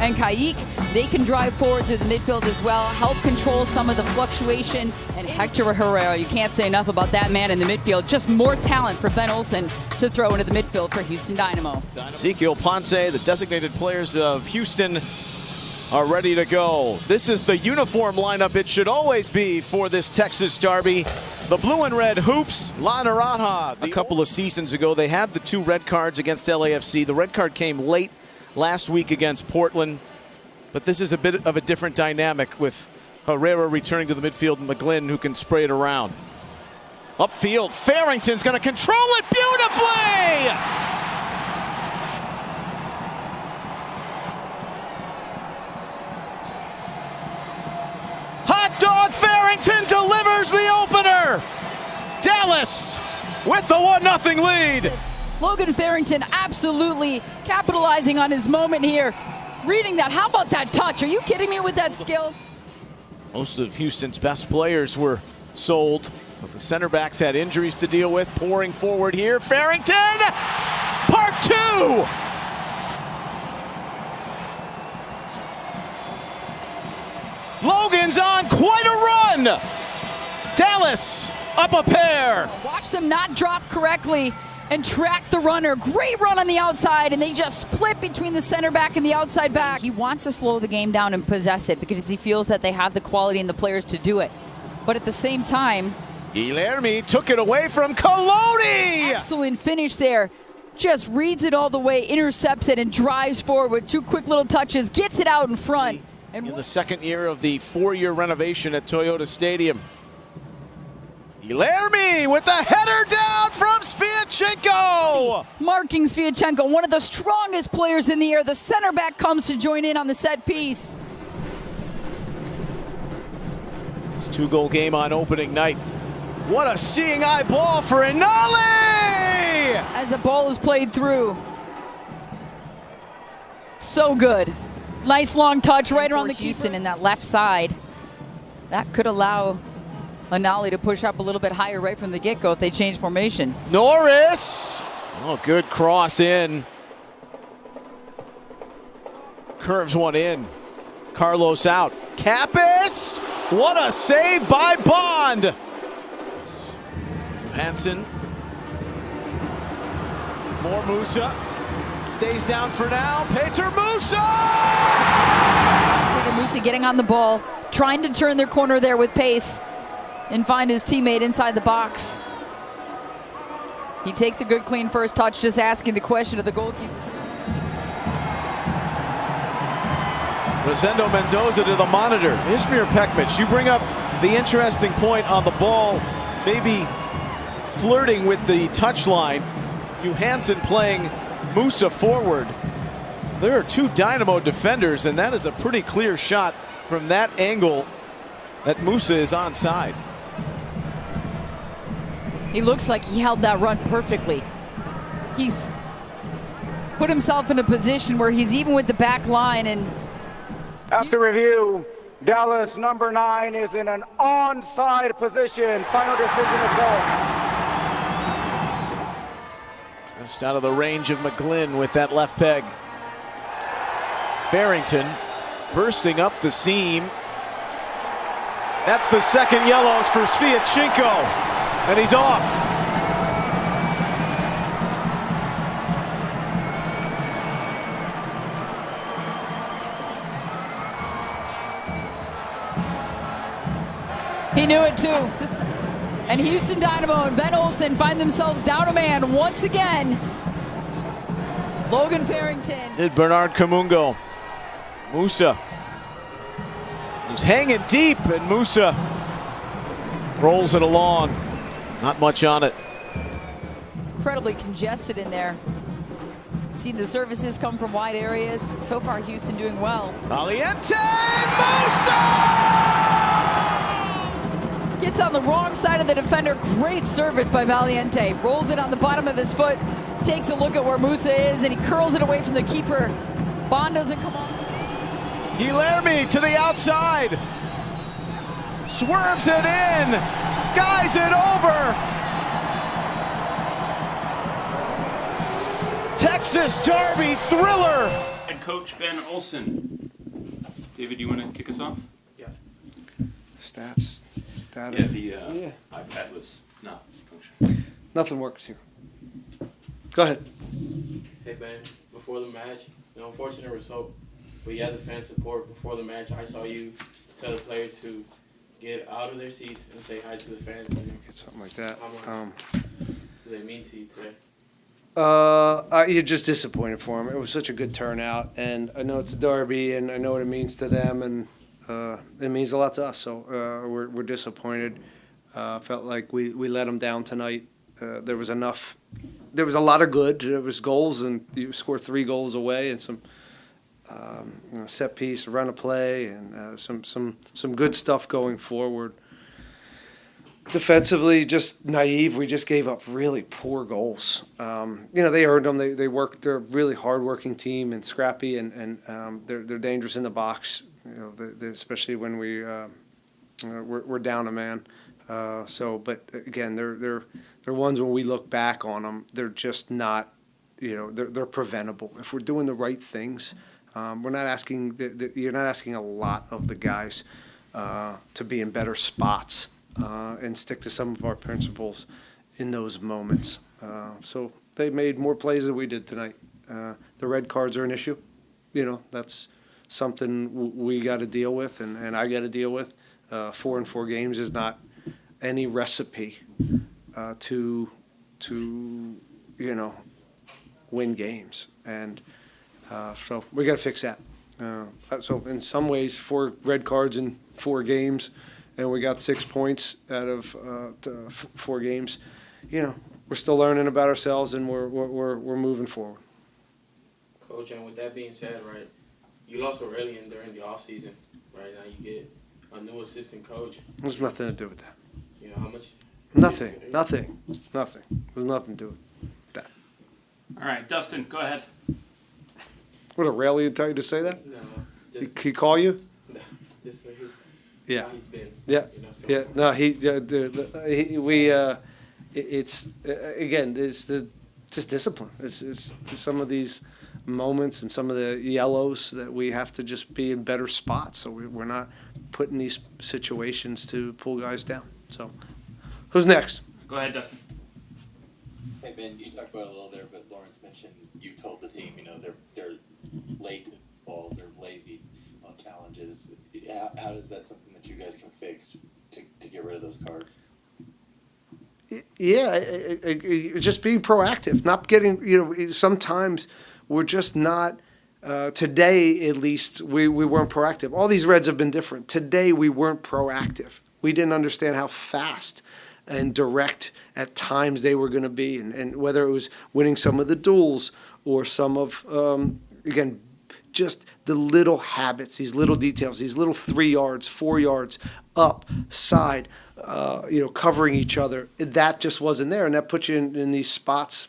and Kayik. They can drive forward through the midfield as well, help control some of the fluctuation. And Hector Herrera, you can't say enough about that man in the midfield. Just more talent for Ben Olsen to throw into the midfield for Houston Dynamo. Ezekiel Ponce, the designated players of Houston, are ready to go. This is the uniform lineup it should always be for this Texas derby. The blue and red hoops, La Naranja. A couple of seasons ago, they had the 2 red cards against LAFC. The red card came late last week against Portland. But this is a bit of a different dynamic with Herrera returning to the midfield and McGlynn, who can spray it around. Upfield, Farrington's going to control it beautifully! Hot dog Farrington delivers the opener! Dallas with the 1-0 lead! Logan Farrington absolutely capitalizing on his moment here. Reading that, how about that touch? Are you kidding me with that skill? Most of Houston's best players were sold, but the center backs had injuries to deal with. Pouring forward here, Farrington! Part 2! Logan's on quite a run! Dallas up a pair! Watch them not drop correctly and track the runner. Great run on the outside, and they just split between the center back and the outside back. He wants to slow the game down and possess it because he feels that they have the quality and the players to do it. But at the same time, Guilherme took it away from Coloni! Excellent finish there. Just reads it all the way, intercepts it, and drives forward. 2 quick little touches, gets it out in front. And in the second year of the 4-year renovation at Toyota Stadium. Guilherme with the header down from Sviatchenko! Marking Sviatchenko, one of the strongest players in the air. The center back comes to join in on the set piece. It's a 2-goal game on opening night. What a seeing eye ball for Ennali! As the ball is played through. So good. Nice long touch right around the Houston in that left side. That could allow Ennali to push up a little bit higher right from the get-go if they change formation. Norris! Oh, good cross in. Curves one in. Carlos out. Kappas! What a save by Bond! Hansen. More Musa. Stays down for now. Peter Musa! Peter Musa getting on the ball, trying to turn their corner there with pace and find his teammate inside the box. He takes a good clean first touch, just asking the question of the goalkeeper. Rosendo Mendoza to the monitor. Ismir Pekmic, you bring up the interesting point on the ball, maybe flirting with the touchline. Johansson playing Musa forward. There are 2 Dynamo defenders, and that is a pretty clear shot from that angle that Musa is onside. He looks like he held that run perfectly. He's put himself in a position where he's even with the back line. And after review, Dallas number 9 is in an onside position. Final decision of goal. Just out of the range of McGlynn with that left peg. Farrington bursting up the seam. That's the second yellows for Sviatchenko, and he's off. he knew it too. And Houston Dynamo and Ben Olsen find themselves down a man once again. Logan Farrington. Did Bernard Kamungo. Musa. He's hanging deep, and Musa rolls it along. Not much on it. Incredibly congested in there. We've seen the services come from wide areas. So far, Houston doing well. Valiente! Musa! Gets on the wrong side of the defender. Great service by Valiente. Rolls it on the bottom of his foot. Takes a look at where Musa is, and he curls it away from the keeper. Bond doesn't come off. Guilherme to the outside. Swerves it in. Skies it over. Texas Derby thriller. head coach Ben Olsen. David, do you want to kick us off? Yeah. Stats. Data. Yeah, the iPad was not functioning. Nothing works here. Go ahead. Hey Ben, before the match, unfortunate result, but you had the fan support. Before the match, I saw you tell the players to get out of their seats and say hi to the fans. Get something like that. How much do they mean to you today? You're just disappointed for them. It was such a good turnout, and I know it's a derby, and I know what it means to them, and it means a lot to us. So we're disappointed. Felt like we let them down tonight. There was enough. There was a lot of good. There was goals, and you score 3 goals away, and some set piece, run of play, and some good stuff going forward. Defensively, just naive. We just gave up really poor goals. They earned them. They worked. They're a really hard-working team and scrappy, and they're dangerous in the box. Especially when we're down a man. But again, they're ones when we look back on them, they're just not. They're preventable if we're doing the right things. We're not asking. You're not asking a lot of the guys to be in better spots. And stick to some of our principles in those moments. So they made more plays than we did tonight. The red cards are an issue. That's something we got to deal with, and I got to deal with. 4 in 4 games is not any recipe to win games, and so we got to fix that. So in some ways, 4 red cards in 4 games. And we got 6 points out of 4 games. We're still learning about ourselves, and we're moving forward. Coach, and with that being said, right, you lost Aurelian during the off season. Right now, you get a new assistant coach. There's nothing to do with that. How much? Nothing. There's nothing to do with that. All right, Dustin, go ahead. Would Aurelian tell you to say that? No. He call you? No. Just like Yeah. how he's been. Yeah. So. Yeah. No. It's again. It's just discipline. It's some of these moments and some of the yellows that we have to just be in better spots, so we're not put in these situations to pull guys down. So, who's next? Go ahead, Dustin. Hey Ben, you talked about it a little there, but Lawrence mentioned you told the team, they're late to balls, they're lazy on challenges. How is that something that you guys can fix to get rid of those cards? Yeah, just being proactive, not getting, sometimes we're just not, today at least, we weren't proactive. All these Reds have been different. Today we weren't proactive. We didn't understand how fast and direct at times they were going to be, and whether it was winning some of the duels or some of, again, just the little habits, these little details, these little 3 yards, 4 yards, up, side, covering each other. That just wasn't there, and that puts you in these spots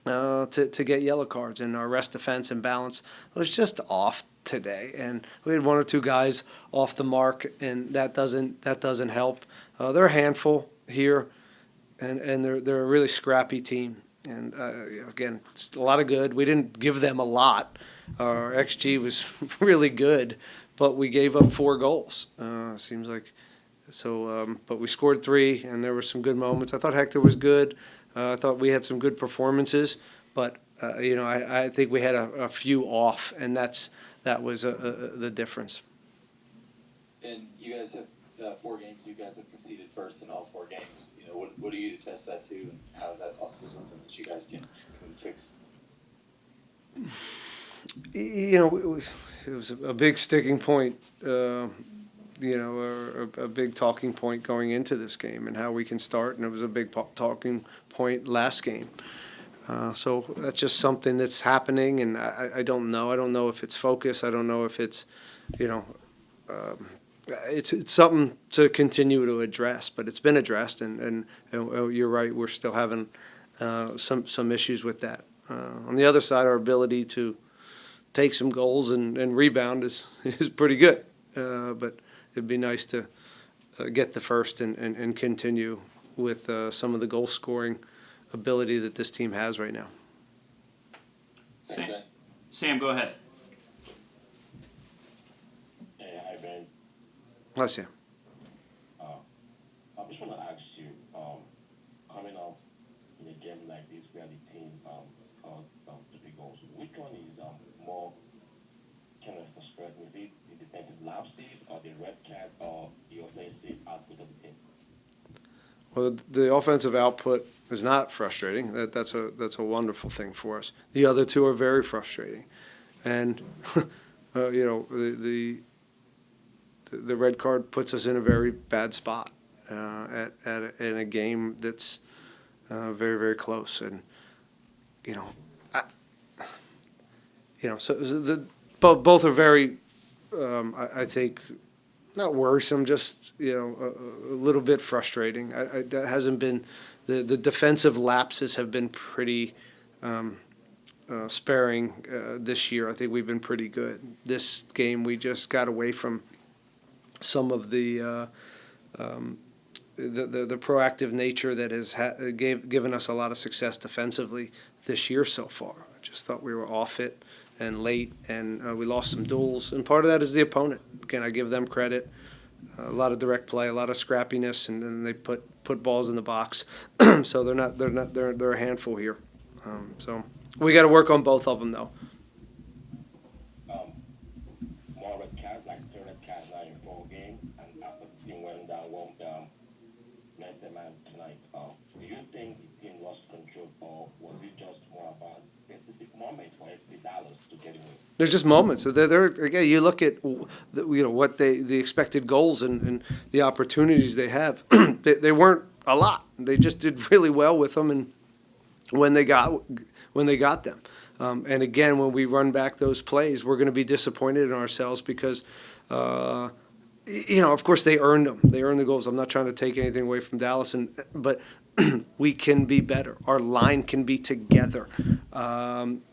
to get yellow cards. And our rest defense and balance was just off today, and we had 1 or 2 guys off the mark, and that doesn't help. They're a handful here, and they're a really scrappy team. And again, it's a lot of good. We didn't give them a lot. Our XG was really good, but we gave up 4 goals. Seems like so. But we scored 3, and there were some good moments. I thought Hector was good. I thought we had some good performances, but I think we had a few off, and that was the difference. And you guys have 4 games. You guys have conceded first in all 4 games. What do you test that to, and how is that also something that you guys can fix? It was a big sticking point, a big talking point going into this game and how we can start, and it was a big talking point last game. So that's just something that's happening, and I don't know. I don't know if it's focus. I don't know if it's, it's something to continue to address, but it's been addressed, and you're right. We're still having some issues with that. On the other side, our ability to take some goals and rebound is pretty good, but it'd be nice to get the first and continue with some of the goal scoring ability that this team has right now. Sam, go ahead. Bless you. I just want to ask you, coming up in a game like this where the team scores 3 goals, which one is more kind of frustrating? Is it the defensive lapses or the red card or the offensive output of the team? Well, the offensive output is not frustrating. That's a wonderful thing for us. The other two are very frustrating, and the red card puts us in a very bad spot in a game that's very, very close. And so both are very, I think, not worrisome, just a little bit frustrating. That hasn't been the defensive lapses have been pretty sparing this year. I think we've been pretty good. This game we just got away from some of the proactive nature that has given us a lot of success defensively this year so far. I just thought we were off it and late, and we lost some duels, and part of that is the opponent. Again, I give them credit. A lot of direct play, a lot of scrappiness, and then they put balls in the box. So they're a handful here. So we got to work on both of them though. More red cards, like 3 red cards now in 4 games, and after the team went down 90 man tonight, do you think the team lost control, or was it just more about specific moments for FC Dallas to get away? There's just moments. Again, you look at what the expected goals and the opportunities they have. they weren't a lot. They just did really well with them, and when they got them. And again, when we run back those plays, we're going to be disappointed in ourselves because, of course, they earned them. They earned the goals. I'm not trying to take anything away from Dallas, but we can be better. Our line can be together.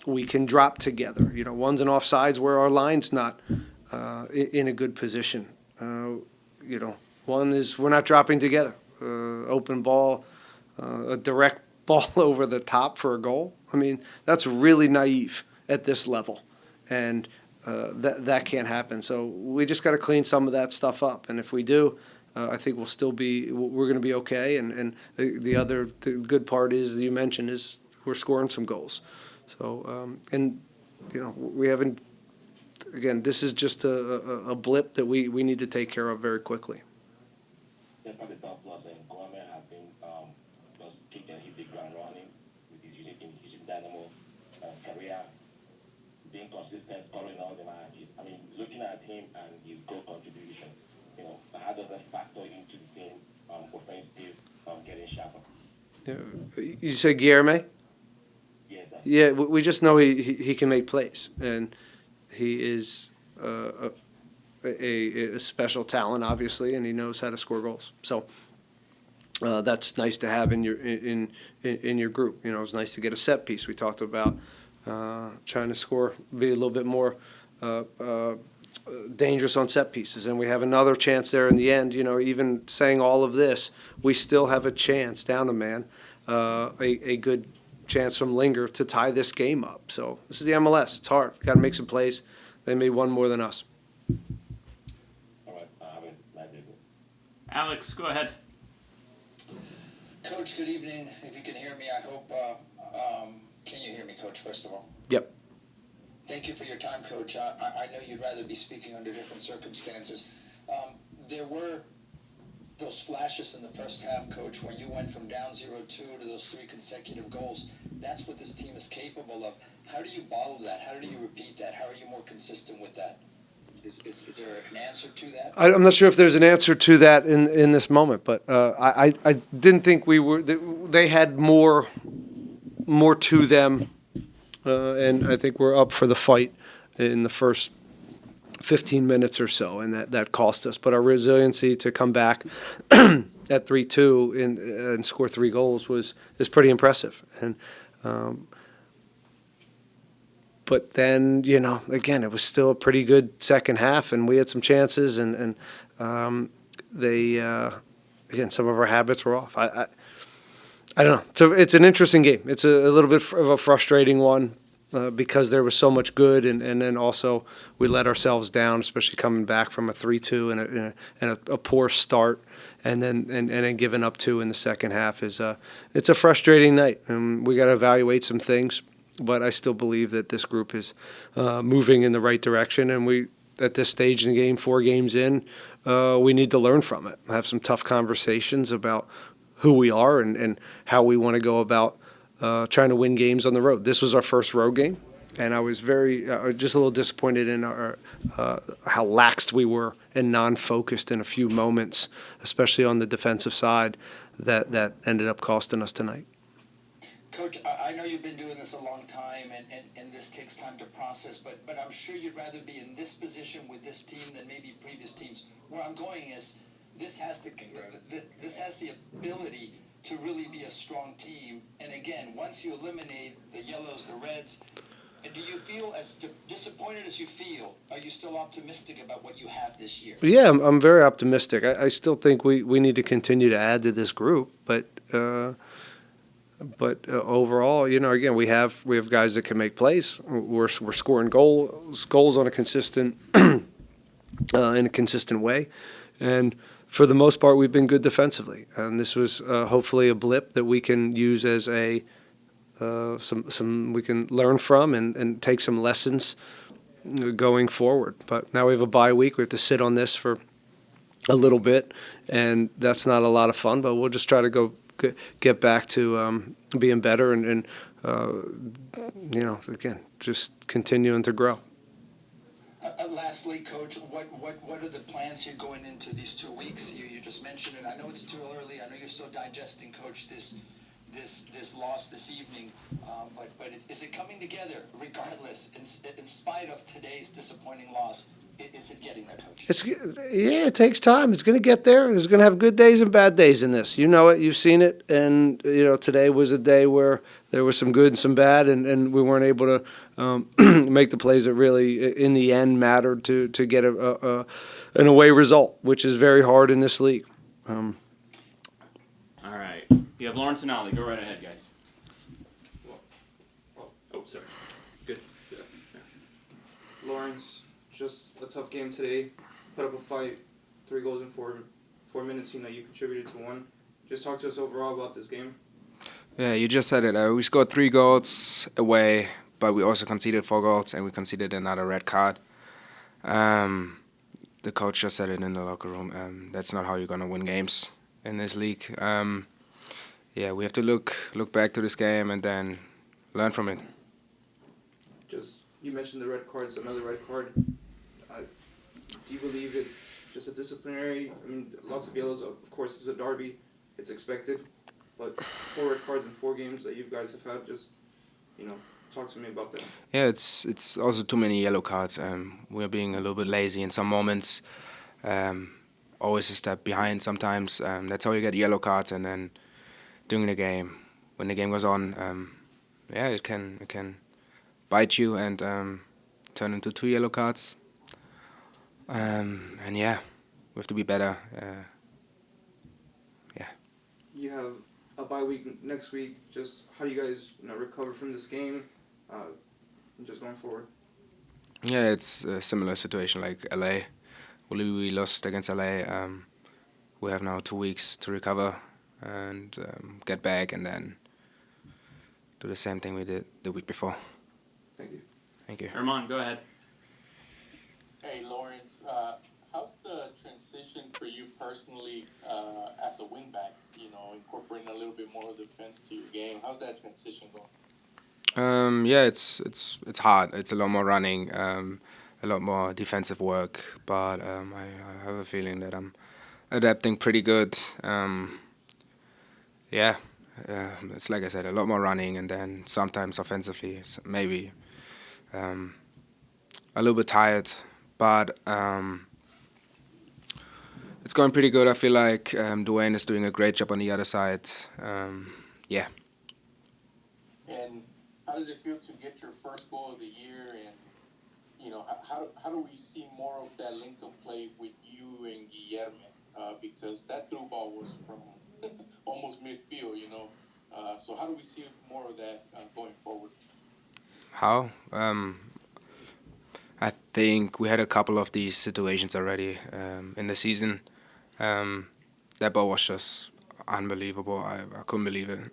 We can drop together. One's an offsides where our line's not in a good position. One is we're not dropping together. Open ball, a direct ball over the top for a goal. I mean, that's really naive at this level, and that can't happen. So we just got to clean some of that stuff up, and if we do, I think we're going to be okay. And the good part is that you mentioned is we're scoring some goals. So we haven't. Again, this is just a blip that we need to take care of very quickly. Despite the tough loss, and Gorman has been just kick and hit the ground running with his Houston Dynamo career, being consistent, scoring all the matches. I mean, looking at him and his goal contribution, how does that factor into the team offensive getting sharper? You say Guilherme? Yes. Yeah, we just know he can make plays, and he is a special talent, obviously, and he knows how to score goals. So that's nice to have in your group. It's nice to get a set piece. We talked about trying to score, be a little bit more dangerous on set pieces, and we have another chance there in the end. Even saying all of this, we still have a chance down the man, a good chance from Linger to tie this game up. So this is the MLS. It's hard. Got to make some plays. They made one more than us. All right, Alex, go ahead. Coach, good evening. If you can hear me, I hope. Can you hear me, Coach, first of all? Yep. Thank you for your time, Coach. I know you'd rather be speaking under different circumstances. There were those flashes in the first half, Coach, when you went from down 0-2 to those 3 consecutive goals. That's what this team is capable of. How do you bottle that? How do you repeat that? How are you more consistent with that? Is there an answer to that? I'm not sure if there's an answer to that in this moment, but I didn't think we were. They had more to them, and I think we're up for the fight in the first 15 minutes or so, and that cost us. But our resiliency to come back at 3-2 and score 3 goals is pretty impressive. And but then, again, it was still a pretty good second half, and we had some chances, and they again, some of our habits were off. I don't know. So it's an interesting game. It's a little bit of a frustrating one. because there was so much good, and then also we let ourselves down, especially coming back from a 3-2 and a poor start, and then giving up 2 in the second half it's a frustrating night, and we got to evaluate some things. But I still believe that this group is moving in the right direction, and we at this stage in the game, 4 games in, we need to learn from it, have some tough conversations about who we are and how we want to go about trying to win games on the road. This was our first road game, and I was just a little disappointed in how laxed we were and non-focused in a few moments, especially on the defensive side, that ended up costing us tonight. Coach, I know you've been doing this a long time, and this takes time to process, but I'm sure you'd rather be in this position with this team than maybe previous teams. Where I'm going is this has the ability to really be a strong team. And again, once you eliminate the yellows, the reds, do you feel as disappointed as you feel? Are you still optimistic about what you have this year? Yeah, I'm very optimistic. I still think we need to continue to add to this group, but overall, again, we have guys that can make plays. We're scoring goals on a consistent in a consistent way, and for the most part, we've been good defensively. And this was hopefully a blip that we can use as a some we can learn from and take some lessons going forward. But now we have a bye week. We have to sit on this for a little bit, and that's not a lot of fun. But we'll just try to get back to being better and again, just continuing to grow. Lastly, Coach, what are the plans here going into these 2 weeks? You just mentioned it. I know it's too early. I know you're still digesting, Coach, this loss this evening. But is it coming together regardless, in spite of today's disappointing loss? Is it getting there, Coach? It takes time. It's going to get there. It's going to have good days and bad days in this. You know it. You've seen it. And, today was a day where there was some good and some bad, and we weren't able to make the plays that really, in the end, mattered to get an away result, which is very hard in this league. All right. You have Lawrence Ennali. Go right ahead, guys. Oh, sorry. Good. Yeah. Lawrence, just a tough game today. Put up a fight, 3 goals in 4 minutes. You contributed to 1. Just talk to us overall about this game. Yeah, you just said it. We scored 3 goals away, but we also conceded 4 goals, and we conceded another red card. The coach just said it in the locker room. That's not how you're gonna win games in this league. We have to look back to this game and then learn from it. You mentioned the red cards, another red card. Do you believe it's just a disciplinary? I mean, lots of yellows. Of course, it's a derby. It's expected. But 4 red cards in 4 games that you guys have had, just, talk to me about that. Yeah, it's also too many yellow cards. We're being a little bit lazy in some moments. Always a step behind sometimes. That's how you get yellow cards. And then during the game, when the game goes on, it can bite you and turn into 2 yellow cards. We have to be better. You have a bye week next week. Just how do you guys recover from this game and just going forward? Yeah, it's a similar situation like LA. We lost against LA. We have now 2 weeks to recover and get back and then do the same thing we did the week before. Thank you. Thank you. Herman, go ahead. Hey, Lawrence, how's the transition for you personally as a wingback? Incorporating a little bit more defense to your game. How's that transition going? It's hard. It's a lot more running, a lot more defensive work. But I have a feeling that I'm adapting pretty good. It's like I said, a lot more running, and then sometimes offensively, maybe a little bit tired. But it's going pretty good. I feel like Dwayne is doing a great job on the other side. And how does it feel to get your first goal of the year? And how do we see more of that link of play with you and Guillermo? Because that through ball was from almost midfield. So how do we see more of that going forward? How? I think we had a couple of these situations already in the season. That ball was just unbelievable. I couldn't believe it.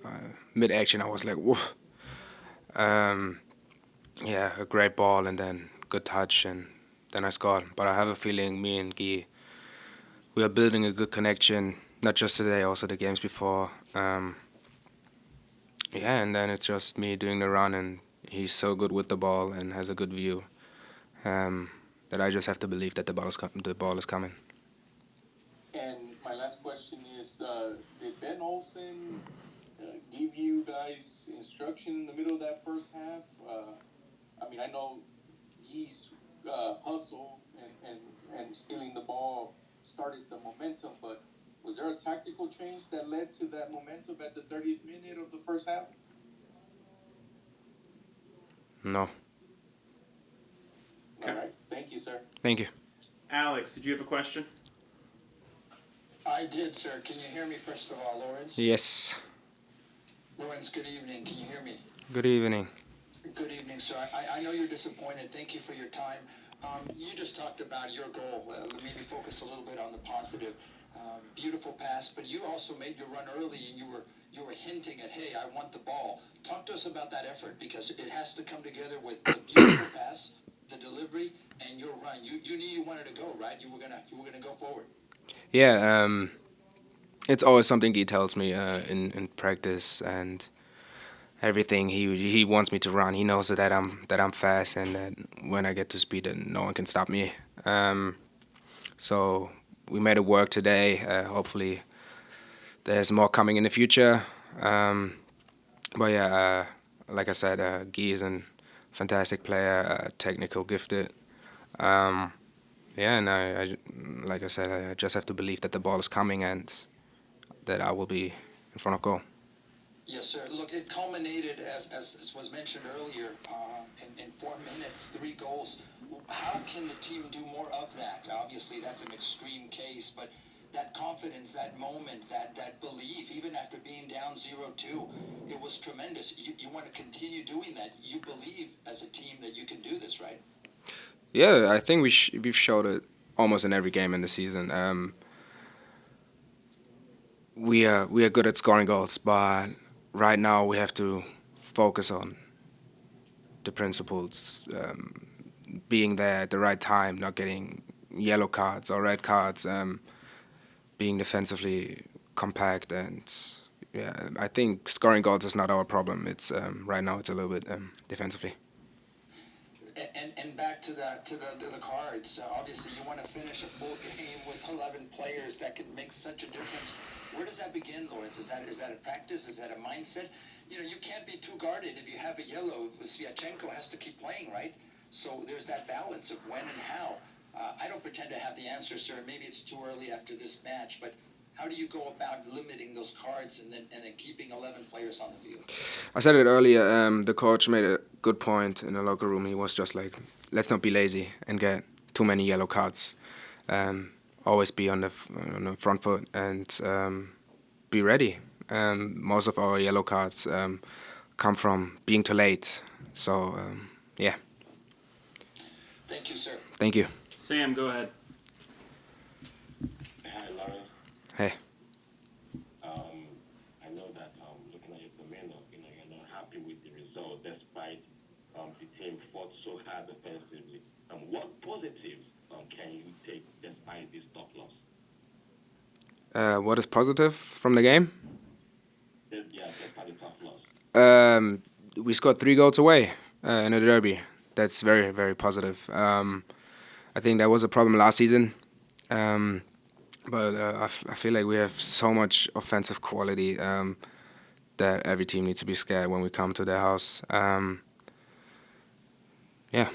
Mid-action, I was like, whoa. Yeah, a great ball and then good touch, and then I scored. But I have a feeling me and Guy, we are building a good connection, not just today, also the games before. Yeah, and then it's just me doing the run, and he's so good with the ball and has a good view that I just have to believe that the ball is coming. And my last question is, did Ben Olsen give you guys instruction in the middle of that first half? I mean, I know Guy's hustle and stealing the ball started the momentum, but was there a tactical change that led to that momentum at the 30th minute of the first half? No. All right. Thank you, sir. Thank you. Alex, did you have a question? I did, sir. Can you hear me first of all, Lawrence? Yes. Lawrence, good evening. Can you hear me? Good evening. Good evening, sir. I know you're disappointed. Thank you for your time. You just talked about your goal. Maybe focus a little bit on the positive. Beautiful pass, but you also made your run early, and you were hinting at, hey, I want the ball. Talk to us about that effort, because it has to come together with the beautiful pass, the delivery, and your run. You knew you wanted to go, right? You were gonna go forward. Yeah, it's always something he tells me in practice and everything. He wants me to run. He knows that I'm fast, and that when I get to speed, then no one can stop me. So we made it work today. Hopefully, there's more coming in the future. But yeah, like I said, Guy is a fantastic player, technical, gifted. Yeah, and I like I said, I just have to believe that the ball is coming and that I will be in front of goal. Yes, sir. Look, it culminated, as was mentioned earlier, in 4 minutes, 3 goals. How can the team do more of that? Obviously, that's an extreme case, but that confidence, that moment, that belief, even after being down 0-2, it was tremendous. You want to continue doing that. You believe as a team that you can do this, right? Yeah, I think we've showed it almost in every game in the season. We are good at scoring goals, but right now we have to focus on the principles, being there at the right time, not getting yellow cards or red cards, being defensively compact, and yeah, I think scoring goals is not our problem. It's right now it's a little bit defensively. And back to the cards. Obviously, you want to finish a full game with 11 players. That can make such a difference. Where does that begin, Lawrence? Is that a practice? Is that a mindset? You know, you can't be too guarded if you have a yellow. Sviatchenko has to keep playing, right? So there's that balance of when and how. I don't pretend to have the answer, sir. Maybe it's too early after this match, but how do you go about limiting those cards and then keeping 11 players on the field? I said it earlier. The coach made a good point in the locker room. He was just like, let's not be lazy and get too many yellow cards. Always be on the front foot and be ready. Most of our yellow cards come from being too late. So, yeah. Thank you, sir. Thank you. Sam, go ahead. Hi, Lawrence. Hey. I know that looking at your demeanor, you're not happy with the result despite the team fought so hard defensively. What positives can you take despite this tough loss? What is positive from the game? Yeah, despite the tough loss. We scored 3 goals away in a derby. That's very, very positive. I think that was a problem last season. But I feel like we have so much offensive quality that every team needs to be scared when we come to their house. Yeah.